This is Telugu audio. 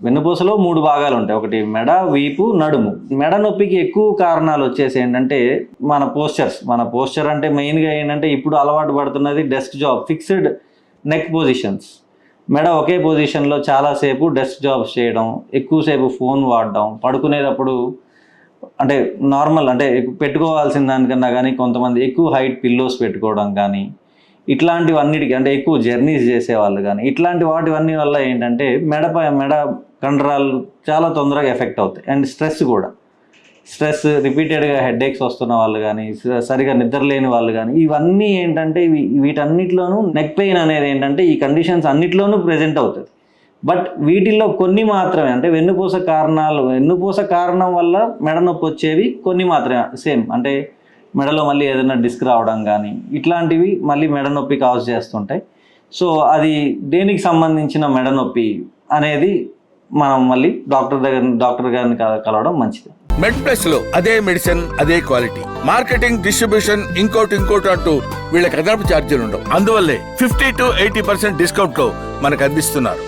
వెన్నుపూసలో 3 భాగాలు ఉంటాయి. ఒకటి మెడ, వీపు, నడుము. మెడ నొప్పికి ఎక్కువ కారణాలు వచ్చేసి ఏంటంటే మన పోస్చర్ అంటే మెయిన్గా ఏంటంటే ఇప్పుడు అలవాటు పడుతున్నది desk job, fixed neck positions. మెడ ఒకే పొజిషన్లో చాలాసేపు డెస్క్ జాబ్స్ చేయడం, ఎక్కువసేపు ఫోన్ వాడడం, పడుకునేటప్పుడు అంటే నార్మల్ అంటే పెట్టుకోవాల్సిన దానికన్నా కానీ కొంతమంది ఎక్కువ హైట్ పిల్లోస్ పెట్టుకోవడం కానీ, ఇట్లాంటివన్నిటికీ అంటే ఎక్కువ జర్నీస్ చేసేవాళ్ళు కానీ ఇట్లాంటి వాటివన్నీ వల్ల ఏంటంటే మెడ కండరాలు చాలా తొందరగా ఎఫెక్ట్ అవుతాయి. అండ్ స్ట్రెస్ రిపీటెడ్గా హెడేక్స్ వస్తున్న వాళ్ళు కానీ, సరిగా నిద్రలేని వాళ్ళు కానీ, ఇవన్నీ ఏంటంటే వీటన్నిటిలోనూ నెక్ పెయిన్ అనేది ఏంటంటే ఈ కండిషన్స్ అన్నిట్లోనూ ప్రెజెంట్ అవుతుంది. బట్ వీటిల్లో కొన్ని మాత్రమే అంటే వెన్నుపూస కారణం వల్ల మెడ నొప్పి వచ్చేవి కొన్ని మాత్రమే. సేమ్ అంటే మెడలో మళ్ళీ ఏదైనా డిస్క్ రావడం కానీ ఇట్లాంటివి మళ్ళీ మెడ నొప్పి కాజ్ చేస్తుంటాయి. సో అది దేనికి సంబంధించిన మెడ నొప్పి అనేది మనం మళ్ళీ డాక్టర్ గారిని కలవడం మంచిది. మెడ్ ప్లస్ లో అదే మెడిసిన్ అదే క్వాలిటీ, మార్కెటింగ్, డిస్ట్రిబ్యూషన్, ఇంకోటి అంటూ వీళ్ళకి అదనపు ఛార్జీలు ఉండవు. అందువల్లే 50 to 80% డిస్కౌంట్ లో మనకు అందిస్తున్నారు.